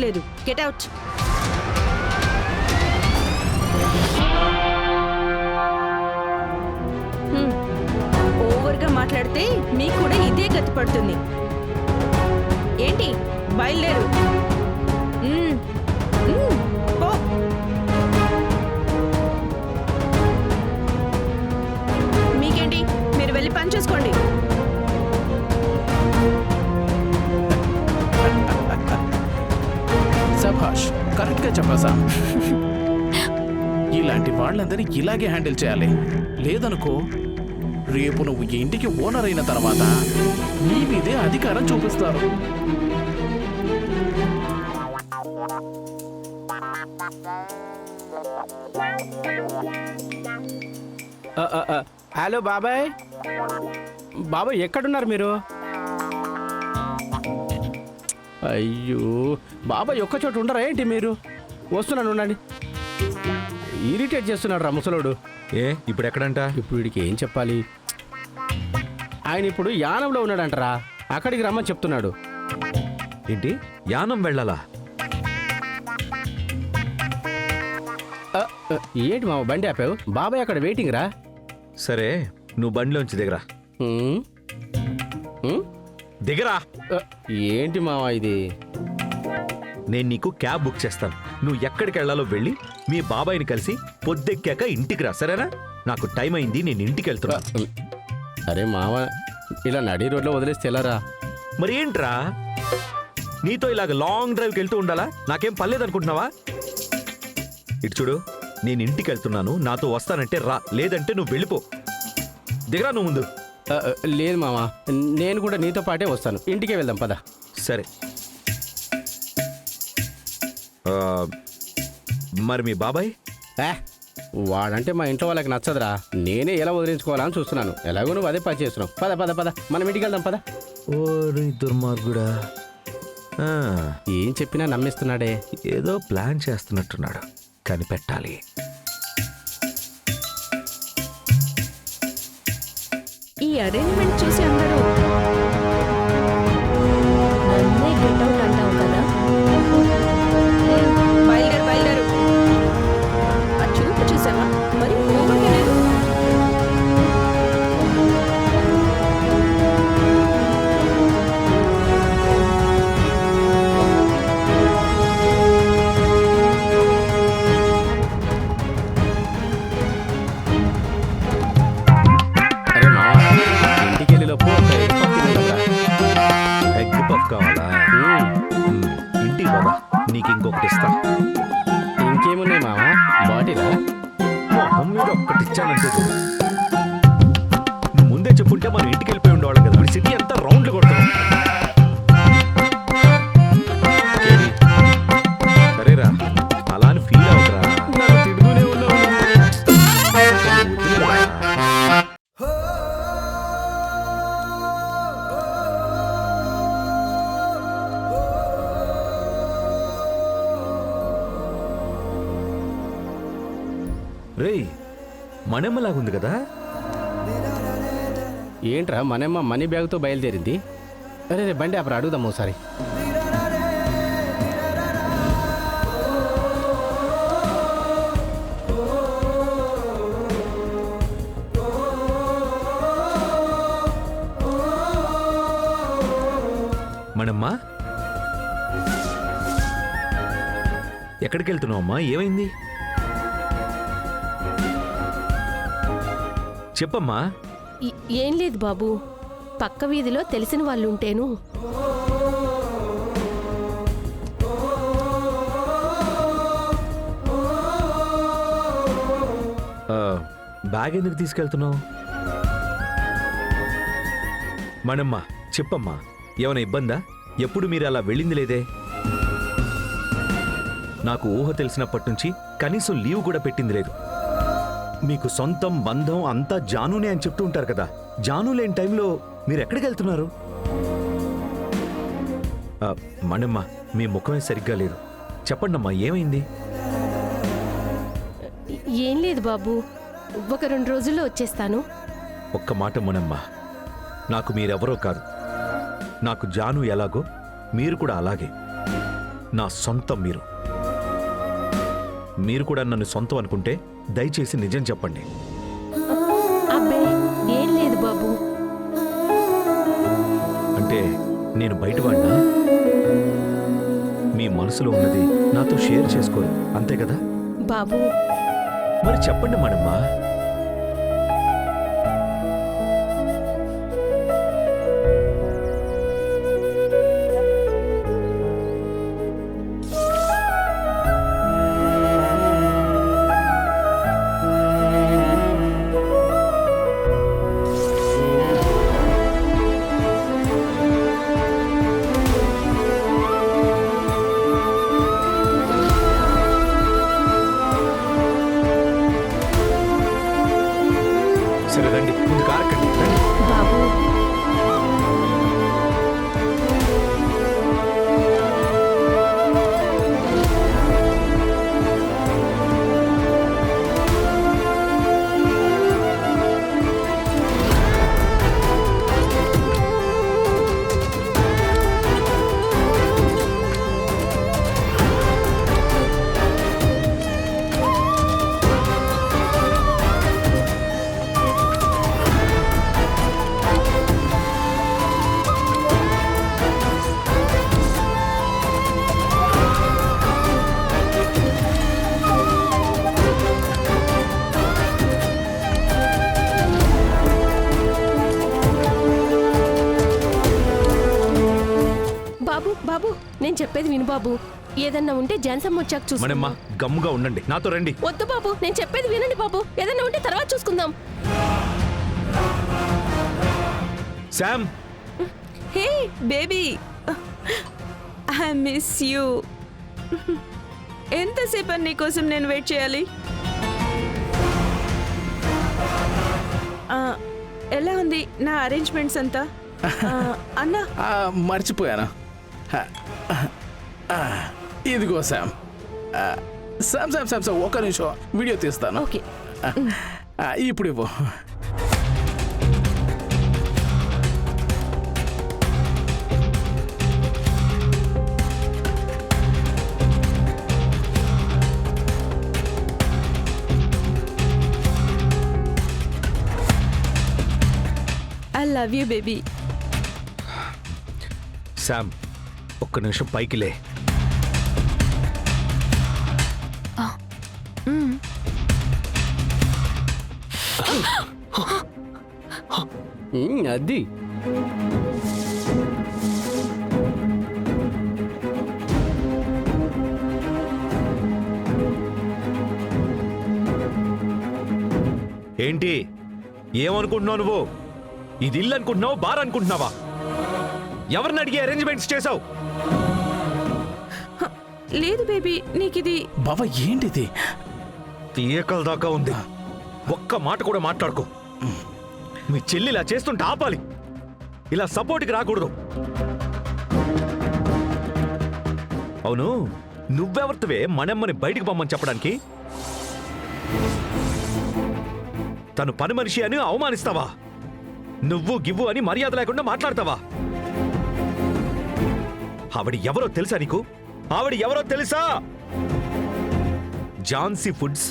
లేదు. Get out. ఓవర్గా మాట్లాడితే మీకు కూడా ఇదే గతి పడుతుంది. ఏంటి బయలుదేరు. పో. మీకేంటి, మీరు వెళ్ళి పని చేసుకోండి. సభాష్, కరెక్ట్ గా చెప్పాసా. ఇలాంటి వాళ్ళందరినీ ఇలాగే హ్యాండిల్ చేయాలి. లేదనుకో రేపు నువ్వు ఇంటికి ఓనర్ అయిన తర్వాత నీ మీదే అధికారం చూపిస్తారు. హలో బాబాయ్. బాబాయ్ ఎక్కడున్నారు మీరు? అయ్యో బాబాయ్ ఒక్క చోట ఉండరా ఏంటి మీరు? వస్తున్నాను, ఉండండి. ఇరిటేట్ చేస్తున్నాడు రా ముసలోడు. ఇప్పుడు ఎక్కడంట? ఇప్పుడు వీడికి ఏం చెప్పాలి? ఆయన ఇప్పుడు యానంలో ఉన్నాడంటరా, అక్కడికి రమ్మని చెప్తున్నాడు. ఏంటి యానం వెళ్ళాలా? ఏంటి మామ బండి ఆపావు? బాబాయ్ అక్కడ వెయిటింగ్ రా. సరే నువ్వు బండిలోంచి దిగరా. దిగరా. ఏంటి మామ ఇది? నేను నీకు క్యాబ్ బుక్ చేస్తాను. నువ్వు ఎక్కడికి వెళ్ళాలో వెళ్ళి మీ బాబాయ్ని కలిసి పొద్దెక్కాక ఇంటికి రా, సరేనా? నాకు టైం అయింది, నేను ఇంటికి వెళ్తున్నా. అరే మామ, ఇలా నడి రోడ్లో వదిలేస్తే ఎలారా? మరి ఏంట్రా, నీతో ఇలాగ లాంగ్ డ్రైవ్కి వెళ్తూ ఉండాలా? నాకేం పర్లేదనుకుంటున్నావా? ఇటు చూడు, నేను ఇంటికి వెళ్తున్నాను, నాతో వస్తానంటే రా, లేదంటే నువ్వు వెళ్ళిపో. దిగరా నువ్వు ముందు. లేదు మామ, నేను కూడా నీతో పాటే వస్తాను. ఇంటికే వెళ్దాం పద. సరే. మరి మీ బాబాయ్? వాడంటే మా ఇంట్లో వాళ్ళకి నచ్చదురా. నేనే ఎలా వదిలించుకోవాలని చూస్తున్నాను. ఎలాగో నువ్వు అదే పని చేస్తున్నావు. పద పద పద, మనం ఇంటికి వెళ్దాం పద. ఓరి దుర్మార్గుడా, ఏం చెప్పినా నమ్మిస్తున్నాడే. ఏదో ప్లాన్ చేస్తున్నట్టున్నాడు, కనిపెట్టాలి. ఈ అరేంజ్మెంట్ చూసి అందరూ నన్నే గెట్ అవుట్ అంటావు కదా. బయలుదేరు బయలుదేరు. ఆ చూపు చూసావా, మరి ఓవర్గా లేదు. అరే మామ, ఇంటికి వెళ్ళి లోపు ఒక ఎగ్ పఫ్ తినేద్దాంరా. ఎగ్ పఫ్ కావాలా? ఇంటికి బాబా, నీకు ఇంకొకటి ఇస్తా. ఇంకేమున్నాయి మామ? బాటిలా? మీద ఒక్కటి ఇచ్చానంటే చూడు. నువ్వు ముందే చెప్పుంటే మనం ఇంటికి వెళ్ళిపోయి ఉండేవాళ్ళం కదా. ఇప్పుడు సిటీ అంతా రౌండ్లు కొడుతున్నాం. సరేరా, అలా అని ఫీల్ అవుతురా. నన్ను తిడుతూనే ఉన్నావు. రేయ్, మణెమ్మలాగుంది కదా. ఏంట్రా మనమ్మ మనీ బ్యాగ్తో బయలుదేరింది? అరే రే బండి అప్పుడు అడుగుదాం ఒకసారి. మణెమ్మ, ఎక్కడికి వెళ్తున్నావు అమ్మా? ఏమైంది చెప్పమ్మా. ఏం లేదు బాబు, పక్క వీధిలో తెలిసిన వాళ్ళుంటేను. బ్యాగ్ ఎందుకు తీసుకెళ్తున్నావు? మణమ్మ చెప్పమ్మా, ఏమైనా ఇబ్బందా? ఎప్పుడు మీరు అలా వెళ్ళింది లేదే. నాకు ఊహ తెలిసినప్పటి నుంచి కనీసం లీవ్ కూడా పెట్టింది లేదు. మీకు సొంతం బంధం అంతా జానునే అని చెప్తూ ఉంటారు కదా. జాను లేని టైంలో మీరు ఎక్కడికి వెళ్తున్నారు? మణమ్మ, మీ ముఖమే సరిగ్గా లేదు. చెప్పండమ్మా, ఏమైంది? ఏం లేదు బాబు, ఒక 2 రోజుల్లో వచ్చేస్తాను. ఒక్క మాట మణమ్మ, నాకు మీరెవరో కాదు. నాకు జాను ఎలాగో మీరు కూడా అలాగే. నా సొంతం మీరు. మీరు కూడా నన్ను సొంతం అనుకుంటే దయచేసి నిజం చెప్పండి. అబ్బే ఏం లేదు బాబు. అంటే నేను బయటవాడినా? మీ మనసులో ఉన్నది నాతో షేర్ చేసుకోరు, అంతే కదా? బాబు మరి చెప్పండి మనమ్మ. సరే రండి, ముందు కారకండి. రండి. బాబు బాబు బాబు నేను చెప్పేది విను బాబు. ఏదన్నా ఉంటే జనసమ్మ వచ్చాక మనమ్మ చూసుకుందాం. గమ్ముగా ఉండండి, నాతో రండి. వద్దు బాబు, నేను చెప్పేది వినండి బాబు. ఏదన్నా ఉంటే తర్వాత చూసుకుందాం. Sam, hey baby, I miss you. ఎంతసేపు నీ కోసం నేను వెయిట్ చేయాలి? ఎలా ఉంది నా అరేంజ్మెంట్స్ అంతా? అన్నా, మర్చిపోయాను. ఇదిగో Sam. Sam Sam Sam Sam ఒక్క నిమిషం వీడియో తీస్తాను. ఓకే ఇప్పుడు ఇవ్వు. I love you baby. Sam ఒక్క నిమిషం పైకి లే. అది ఏంటి ఏమనుకుంటున్నావు నువ్వు? ఇది ఇల్లు అనుకుంటున్నావు, బార్ అనుకుంటున్నావా? ఎవరిని అడిగి అరేంజ్మెంట్స్ చేసావు? లేదు బేబీ, నీకిది బాబా ఏంటిది? తీయకల దాకా ఉంది. ఒక్క మాట కూడా మాట్లాడుకో. మీ చెల్లి ఇలా చేస్తుంటే ఆపాలి. ఇలా సపోర్ట్కి రాకూడదు. అవును, నువ్వెవరితోవే మనమ్మని బయటికి పొమ్మని చెప్పడానికి? తను పని మనిషి అని అవమానిస్తావా? నువ్వు గివ్వు అని మర్యాద లేకుండా మాట్లాడతావా? ఆవిడ ఎవరో తెలుసా నీకు? ఆవిడ ఎవరో తెలుసా? ఝాన్సీ ఫుడ్స్